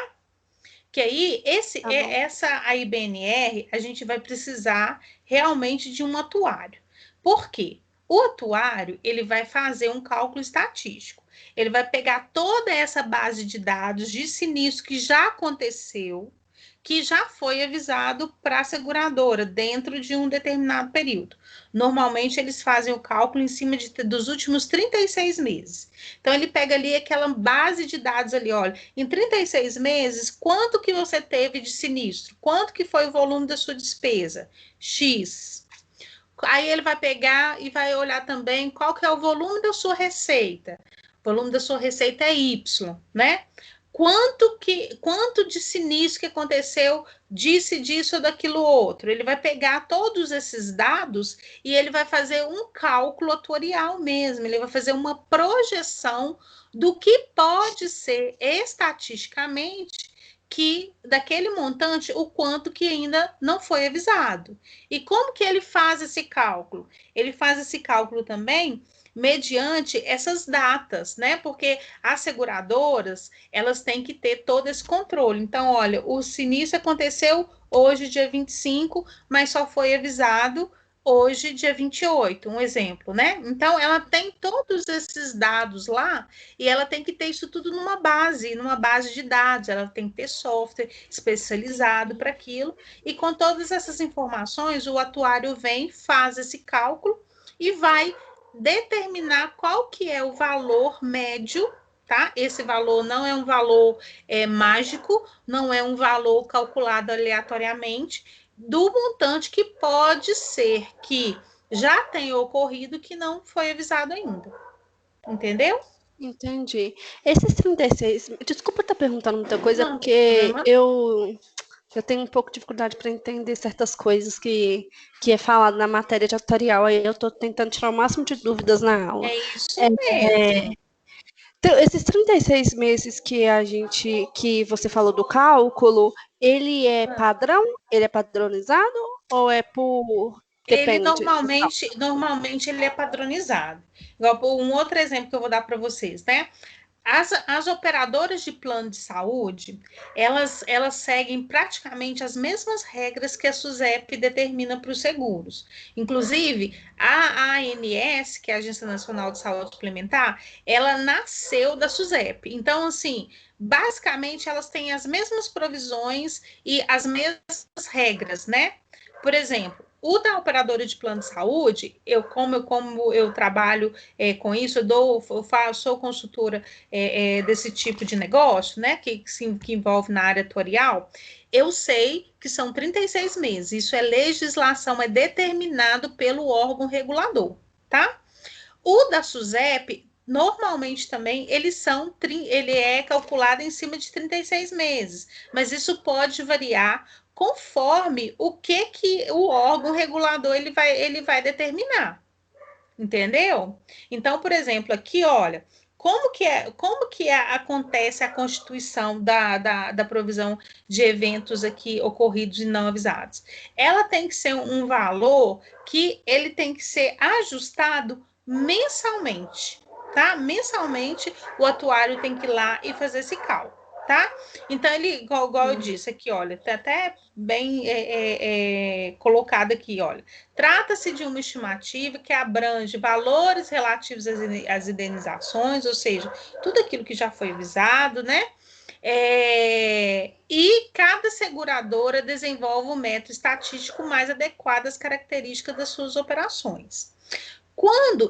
Que aí, Tá bom. a IBNR, a gente vai precisar realmente de um atuário. Por quê? O atuário, ele vai fazer um cálculo estatístico. Ele vai pegar toda essa base de dados de sinistro que já aconteceu, que já foi avisado para a seguradora dentro de um determinado período. Normalmente, eles fazem o cálculo em cima dos últimos 36 meses. Então, ele pega ali aquela base de dados ali, olha, em 36 meses, quanto que você teve de sinistro? Quanto que foi o volume da sua despesa? X. Aí ele vai pegar e vai olhar também qual que é o volume da sua receita. O volume da sua receita é Y, né? Quanto de sinistro que aconteceu, disse disso ou daquilo outro. Ele vai pegar todos esses dados e ele vai fazer um cálculo atuarial mesmo, ele vai fazer uma projeção do que pode ser estatisticamente que daquele montante, o quanto que ainda não foi avisado. E como que ele faz esse cálculo? Ele faz esse cálculo também mediante essas datas, né? Porque as seguradoras, elas têm que ter todo esse controle. Então, olha, o sinistro aconteceu hoje, dia 25, mas só foi avisado hoje, dia 28, um exemplo, né? Então, ela tem todos esses dados lá e ela tem que ter isso tudo numa base de dados. Ela tem que ter software especializado para aquilo. E com todas essas informações, o atuário vem, faz esse cálculo e vai determinar qual que é o valor médio, tá? Esse valor não é um valor mágico, não é um valor calculado aleatoriamente, do montante que pode ser que já tenha ocorrido que não foi avisado ainda. Entendeu? Entendi. Esses 36, desculpa estar perguntando muita coisa, Não, porque não. eu tenho um pouco de dificuldade para entender certas coisas que é falado na matéria de atuarial, aí eu estou tentando tirar o máximo de dúvidas na aula. É isso É, mesmo. então, esses 36 meses que você falou do cálculo, ele é padrão? Ele é padronizado? Ou é por... Ele Depende. normalmente ele é padronizado. Igual um outro exemplo que eu vou dar para vocês, né? As operadoras de plano de saúde, elas seguem praticamente as mesmas regras que a SUSEP determina para os seguros. Inclusive, a ANS, que é a Agência Nacional de Saúde Suplementar, ela nasceu da SUSEP. Então, assim, basicamente, elas têm as mesmas provisões e as mesmas regras, né? Por exemplo, o da operadora de plano de saúde, como eu trabalho com isso, sou consultora desse tipo de negócio, né, que envolve na área atuarial, eu sei que são 36 meses. Isso é legislação, é determinado pelo órgão regulador, tá? O da SUSEP, normalmente também, ele é calculado em cima de 36 meses, mas isso pode variar conforme o que o órgão regulador ele vai determinar. Entendeu? Então, por exemplo, aqui, olha, como que acontece a constituição da provisão de eventos aqui ocorridos e não avisados? Ela tem que ser um valor que ele tem que ser ajustado mensalmente, tá? Mensalmente, o atuário tem que ir lá e fazer esse cálculo, tá? Então, ele, igual eu disse aqui, olha, tá até bem colocado aqui, olha. Trata-se de uma estimativa que abrange valores relativos às indenizações, ou seja, tudo aquilo que já foi avisado, né? E cada seguradora desenvolve um método estatístico mais adequado às características das suas operações.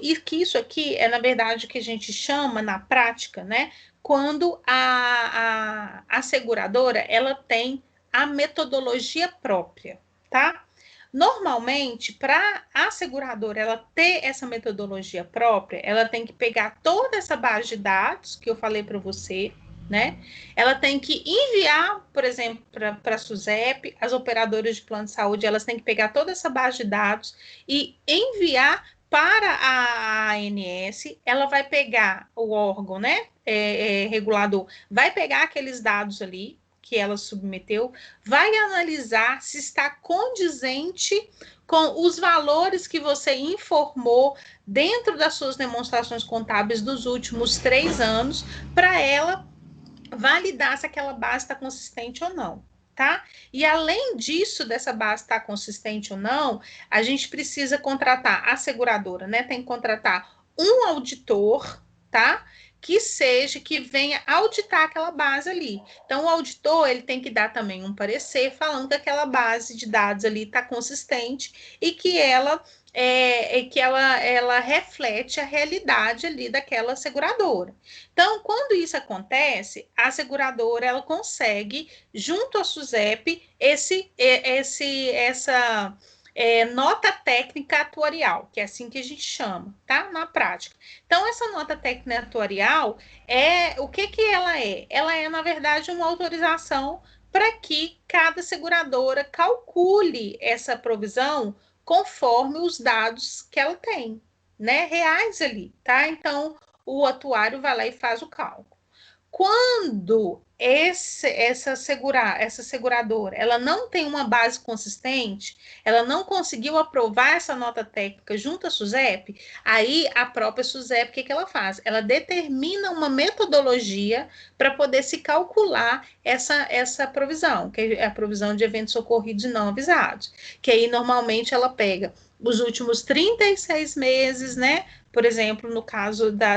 E que isso aqui é, na verdade, o que a gente chama, na prática, né? Quando a seguradora, ela tem a metodologia própria, tá? Normalmente, para a seguradora ela ter essa metodologia própria, ela tem que pegar toda essa base de dados que eu falei para você, né? Ela tem que enviar, por exemplo, para a SUSEP, as operadoras de plano de saúde, elas têm que pegar toda essa base de dados e enviar para a ANS. Ela vai pegar o órgão, né? Regulador, vai pegar aqueles dados ali que ela submeteu, vai analisar se está condizente com os valores que você informou dentro das suas demonstrações contábeis dos últimos 3 anos, para ela validar se aquela base está consistente ou não, tá? E além disso, dessa base estar consistente ou não, a gente precisa contratar a seguradora, né? Tem que contratar um auditor, tá? Que venha auditar aquela base ali. Então, o auditor, ele tem que dar também um parecer falando que aquela base de dados ali está consistente e que ela reflete a realidade ali daquela seguradora. Então, quando isso acontece, a seguradora ela consegue, junto à SUSEP, nota técnica atuarial, que é assim que a gente chama, tá? Na prática. Então, essa nota técnica atuarial o que ela é? Ela é, na verdade, uma autorização para que cada seguradora calcule essa provisão conforme os dados que ela tem, né? Reais ali, tá? Então, o atuário vai lá e faz o cálculo. Quando essa seguradora ela não tem uma base consistente, ela não conseguiu aprovar essa nota técnica junto à SUSEP, aí a própria SUSEP, o que ela faz? Ela determina uma metodologia para poder se calcular essa provisão, que é a provisão de eventos ocorridos e não avisados, que aí normalmente ela pega os últimos 36 meses, né? Por exemplo, no caso da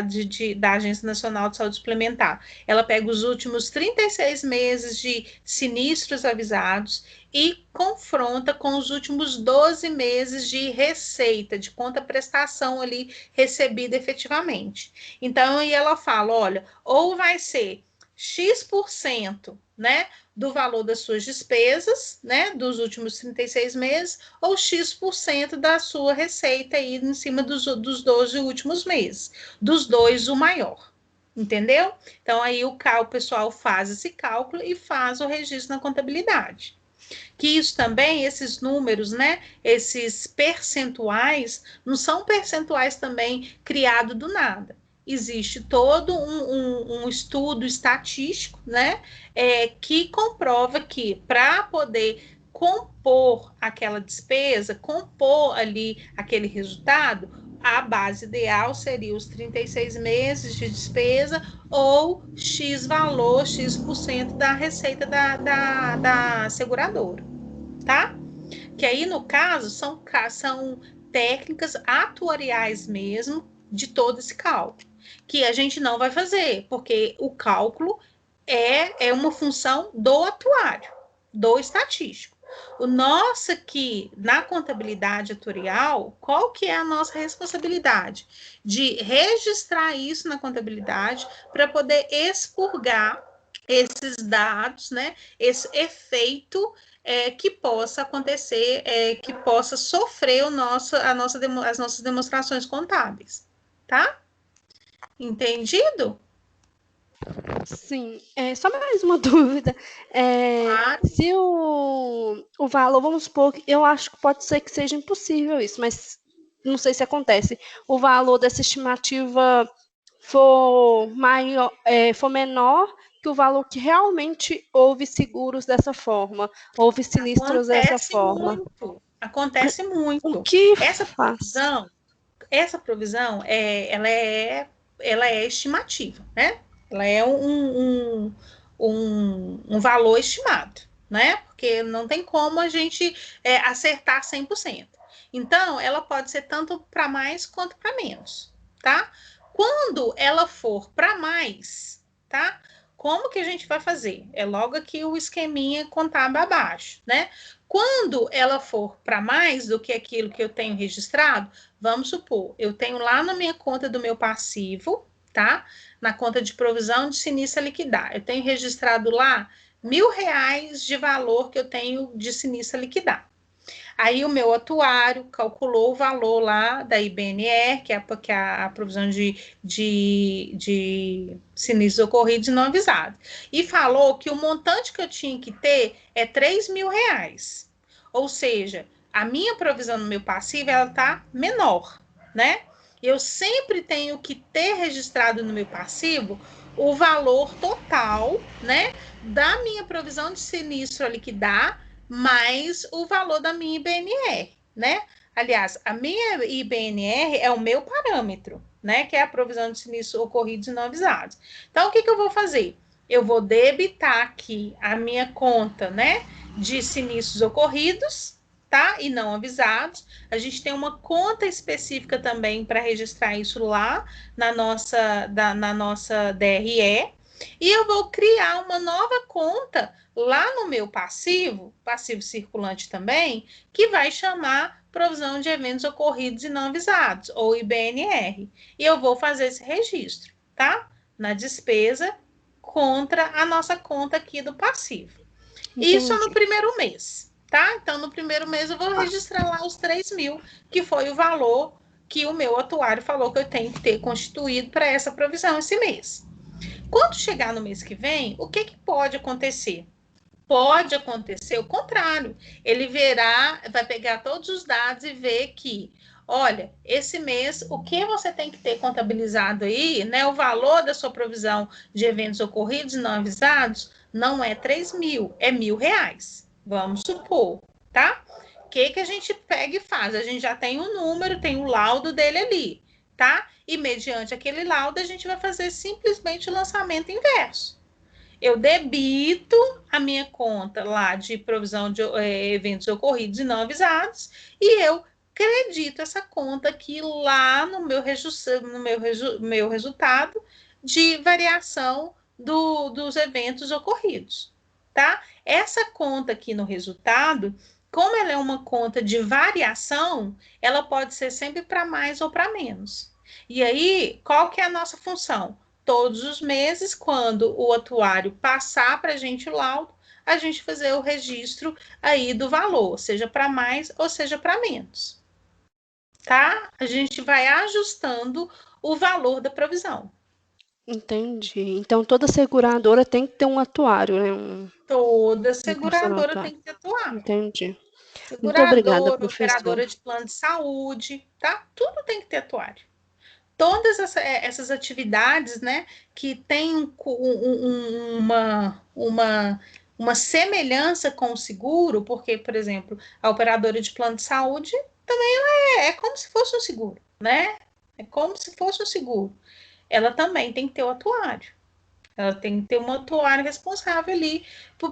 Agência Nacional de Saúde Suplementar, ela pega os últimos 36 meses de sinistros avisados e confronta com os últimos 12 meses de receita, de conta-prestação ali recebida efetivamente. Então, aí ela fala, olha, ou vai ser X%, né, do valor das suas despesas, né, dos últimos 36 meses, ou X% da sua receita aí em cima dos 12 últimos meses. Dos dois, o maior. Entendeu? Então, aí o pessoal faz esse cálculo e faz o registro na contabilidade. Que isso também, esses números, né, esses percentuais, não são percentuais também criados do nada. Existe todo um estudo estatístico, né, que comprova que para poder compor aquela despesa, compor ali aquele resultado, a base ideal seria os 36 meses de despesa ou X valor, X% da receita da seguradora, tá? Que aí, no caso, são técnicas atuariais mesmo de todo esse cálculo, que a gente não vai fazer, porque o cálculo é uma função do atuário, do estatístico. O nosso aqui, na contabilidade atuarial, qual que é a nossa responsabilidade? De registrar isso na contabilidade para poder expurgar esses dados, né? Esse efeito que possa acontecer, que possa sofrer as nossas demonstrações contábeis, tá? Entendido? Sim, só mais uma dúvida. Claro. Se o valor, vamos supor, eu acho que pode ser que seja impossível isso, mas não sei se acontece. O valor dessa estimativa for maior, for menor que o valor que realmente houve seguros dessa forma, houve sinistros dessa forma. Acontece muito. O que essa faz? provisão ela é estimativa, né? Ela é um valor estimado, né? Porque não tem como a gente acertar 100%. Então, ela pode ser tanto para mais quanto para menos, tá? Quando ela for para mais, tá? Como que a gente vai fazer? É logo aqui o esqueminha contábil abaixo, né? Quando ela for para mais do que aquilo que eu tenho registrado, vamos supor, eu tenho lá na minha conta do meu passivo, tá? Na conta de provisão de sinistro a liquidar. Eu tenho registrado lá R$ 1.000 de valor que eu tenho de sinistro a liquidar. Aí o meu atuário calculou o valor lá da IBNR, que é a provisão de sinistros ocorridos e não avisados, e falou que o montante que eu tinha que ter é R$ 3.000. Ou seja, a minha provisão no meu passivo ela está menor, né? Eu sempre tenho que ter registrado no meu passivo o valor total, né, da minha provisão de sinistro a liquidar mais o valor da minha IBNR, né? Aliás, a minha IBNR é o meu parâmetro, né? Que é a provisão de sinistros ocorridos e não avisados. Então, o que eu vou fazer? Eu vou debitar aqui a minha conta, né? De sinistros ocorridos, tá? E não avisados. A gente tem uma conta específica também para registrar isso lá na nossa DRE. E eu vou criar uma nova conta lá no meu passivo circulante também, que vai chamar provisão de eventos ocorridos e não avisados, ou IBNR. E eu vou fazer esse registro, tá? Na despesa contra a nossa conta aqui do passivo. Entendi. Isso no primeiro mês, tá? Então, no primeiro mês eu vou registrar lá os 3 mil, que foi o valor que o meu atuário falou que eu tenho que ter constituído para essa provisão esse mês. Quando chegar no mês que vem, o que pode acontecer? Pode acontecer o contrário. Ele verá, vai pegar todos os dados e ver que, olha, esse mês, o que você tem que ter contabilizado aí, né? O valor da sua provisão de eventos ocorridos e não avisados não é 3 mil, é R$ 1.000. Vamos supor, tá? O que a gente pega e faz? A gente já tem um número, tem o laudo dele ali, tá? E mediante aquele laudo, a gente vai fazer simplesmente o lançamento inverso. Eu debito a minha conta lá de provisão de eventos ocorridos e não avisados e eu credito essa conta aqui lá no meu resultado de variação dos eventos ocorridos, tá? Essa conta aqui no resultado, como ela é uma conta de variação, ela pode ser sempre para mais ou para menos. E aí, qual que é a nossa função? Todos os meses, quando o atuário passar para a gente o laudo, a gente fazer o registro aí do valor, seja para mais ou seja para menos. Tá? A gente vai ajustando o valor da provisão. Entendi. Então, toda seguradora tem que ter um atuário, né? Toda seguradora tem que ter atuário. Entendi. Muito Seguradora, obrigada, professora. operadora de plano de saúde, tá? Tudo tem que ter atuário. Todas essas atividades, né, que têm uma semelhança com o seguro, porque, por exemplo, a operadora de plano de saúde também é como se fosse um seguro, né? É como se fosse um seguro. Ela também tem que ter o atuário. Ela tem que ter um atuário responsável ali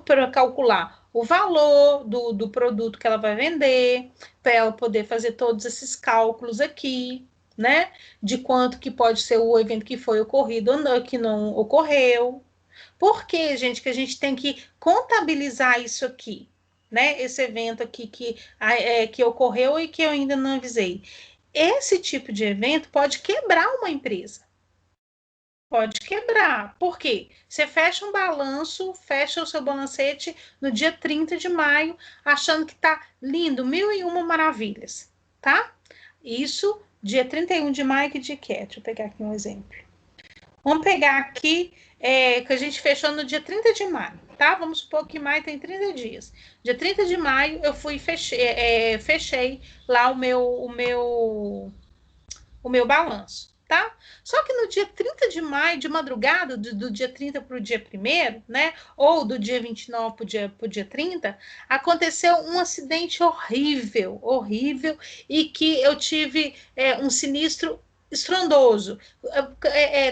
para calcular o valor do produto que ela vai vender, para ela poder fazer todos esses cálculos aqui, né? De quanto que pode ser o evento que foi ocorrido ou não, que não ocorreu. Por que, gente, que a gente tem que contabilizar isso aqui, né? Esse evento aqui que ocorreu e que eu ainda não avisei. Esse tipo de evento pode quebrar uma empresa. Pode quebrar. Por quê? Você fecha um balanço, fecha o seu balancete no dia 30 de maio, achando que tá lindo, 1.001 maravilhas, tá? Isso, dia 31 de maio, que dia que é? Deixa eu pegar aqui um exemplo. Vamos pegar aqui, que a gente fechou no dia 30 de maio, tá? Vamos supor que maio tem 30 dias. Dia 30 de maio, eu fui fechei lá o meu balanço, tá? Só que no dia 30 de maio, de madrugada, do dia 30 para o dia 1º, né? Ou do dia 29 para o dia 30, aconteceu um acidente horrível, e que eu tive um sinistro estrondoso.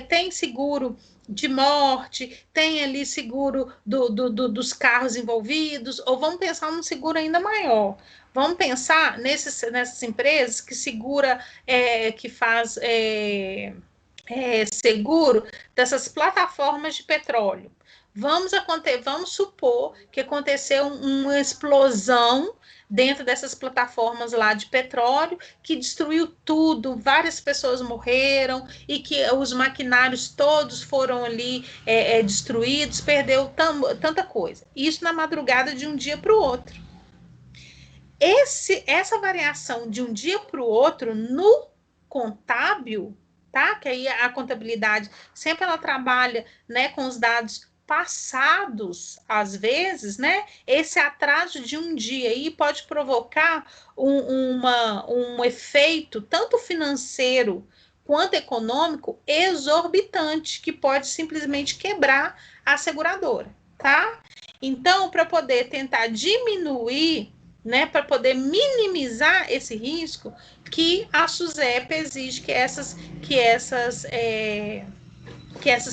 Tem seguro de morte, tem ali seguro dos carros envolvidos, ou vamos pensar num seguro ainda maior. Vamos pensar nessas empresas que segura, que faz seguro dessas plataformas de petróleo. Vamos supor que aconteceu uma explosão dentro dessas plataformas lá de petróleo, que destruiu tudo, várias pessoas morreram e que os maquinários todos foram ali destruídos, perdeu tanta coisa. Isso na madrugada de um dia para o outro. Essa variação de um dia para o outro no contábil, tá? Que aí a contabilidade sempre ela trabalha, né, com os dados passados, às vezes, né? Esse atraso de um dia aí pode provocar um efeito tanto financeiro quanto econômico exorbitante, que pode simplesmente quebrar a seguradora, tá? Então, para poder tentar diminuir, né, para poder minimizar esse risco, que a SUSEP exige que essas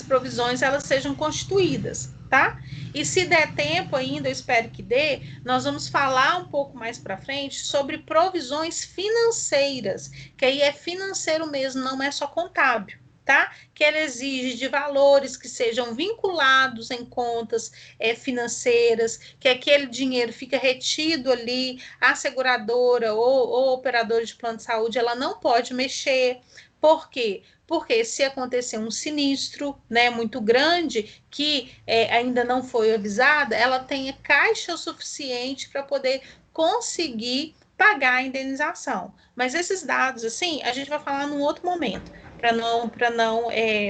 provisões elas sejam constituídas, tá? E se der tempo ainda, eu espero que dê, nós vamos falar um pouco mais para frente sobre provisões financeiras, que aí é financeiro mesmo, não é só contábil, tá? Que ela exige de valores que sejam vinculados em contas financeiras, que aquele dinheiro fica retido ali, a seguradora ou operadora de plano de saúde, ela não pode mexer. Por quê? Porque se acontecer um sinistro, né, muito grande, que ainda não foi avisada, ela tenha caixa o suficiente para poder conseguir pagar a indenização. Mas esses dados, assim, a gente vai falar num outro momento, para não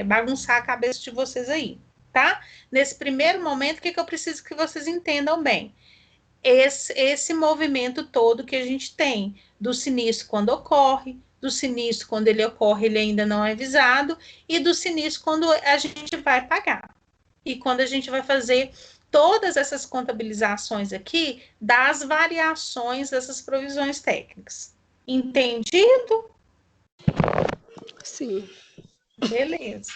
bagunçar a cabeça de vocês aí, tá? Nesse primeiro momento, o que eu preciso que vocês entendam bem? Esse movimento todo que a gente tem, do sinistro quando ocorre, do sinistro quando ele ocorre, ele ainda não é avisado, e do sinistro quando a gente vai pagar. E quando a gente vai fazer todas essas contabilizações aqui das variações dessas provisões técnicas. Entendido? Sim. Beleza.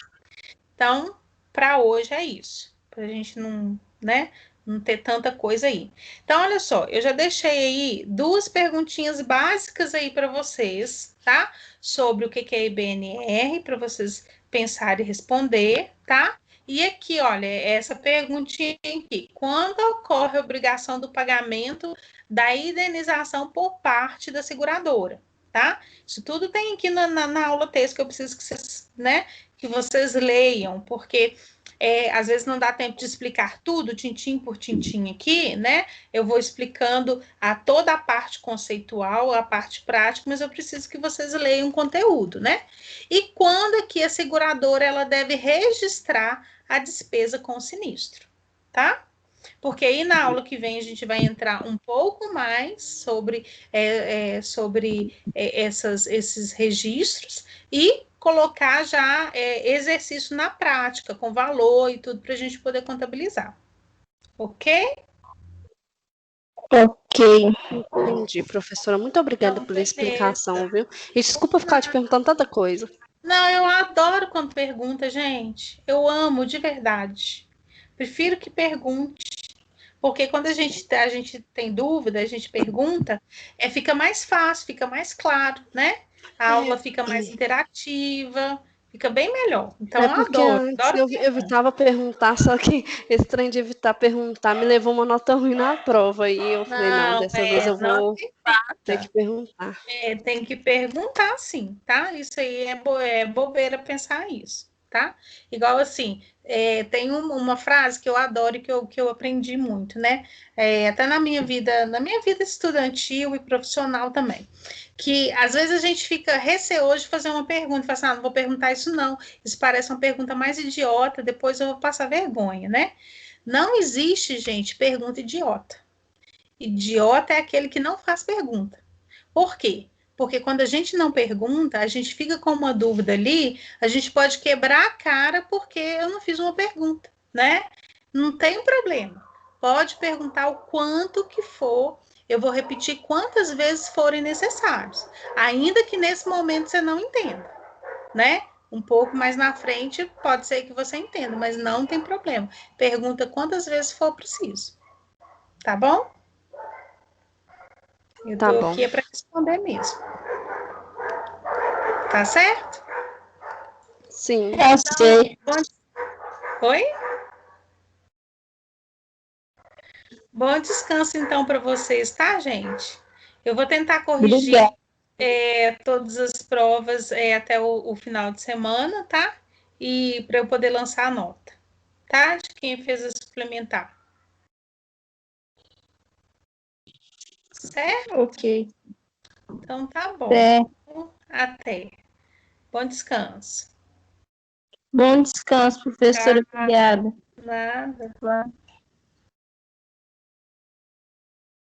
Então, para hoje é isso. Para a gente não, né, não ter tanta coisa aí. Então, olha só, eu já deixei aí 2 perguntinhas básicas aí para vocês, tá? Sobre o que é IBNR, para vocês pensarem e responder, tá? E aqui, olha, essa perguntinha aqui. Quando ocorre a obrigação do pagamento da indenização por parte da seguradora, tá? Isso tudo tem aqui na aula texto que eu preciso que vocês, né, que vocês leiam, porque às vezes não dá tempo de explicar tudo, tintim por tintim aqui, né? Eu vou explicando toda a parte conceitual, a parte prática, mas eu preciso que vocês leiam o conteúdo, né? E quando aqui a seguradora, ela deve registrar a despesa com o sinistro, tá? Porque aí na aula que vem a gente vai entrar um pouco mais sobre esses registros e colocar já exercício na prática, com valor e tudo, para a gente poder contabilizar. Ok? Ok. Entendi, professora. Muito obrigada Então, pela beleza. explicação, viu? E desculpa ficar te perguntando tanta coisa. Não, eu adoro quando pergunta, gente. Eu amo de verdade. Prefiro que pergunte. Porque quando a gente tem dúvida, a gente pergunta, fica mais fácil, fica mais claro, né? A aula fica mais interativa, fica bem melhor. Então, eu Porque adoro, antes adoro eu pergunta. evitava perguntar, só que esse trem de evitar perguntar me levou uma nota ruim na prova. E eu falei, não, dessa vez eu Não vou se ter trata. que perguntar. Tem que perguntar, sim, tá? Isso aí é bobeira pensar isso, tá? Igual assim, tem uma frase que eu adoro e que eu aprendi muito, né? Até na minha vida estudantil e profissional também. Que às vezes a gente fica receoso de fazer uma pergunta, fala assim, não vou perguntar isso não. Isso parece uma pergunta mais idiota, depois eu vou passar vergonha, né? Não existe, gente, pergunta idiota. Idiota é aquele que não faz pergunta. Por quê? Porque quando a gente não pergunta, a gente fica com uma dúvida ali, a gente pode quebrar a cara porque eu não fiz uma pergunta, né? Não tem problema. Pode perguntar o quanto que for, eu vou repetir quantas vezes forem necessários, ainda que nesse momento você não entenda, né? Um pouco mais na frente pode ser que você entenda, mas não tem problema. Pergunta quantas vezes for preciso. Tá bom? Eu Tá tô bom. aqui para responder mesmo. Tá certo? Sim. Eu sei. Oi? Bom descanso, então, para vocês, tá, gente? Eu vou tentar corrigir Obrigada. todas as provas até o final de semana, tá? E para eu poder lançar a nota, tá? De quem fez a suplementar. Certo? Ok. Então, tá bom. Certo. Até. Bom descanso. Bom descanso, professora. Tá. Obrigada. Nada. Claro.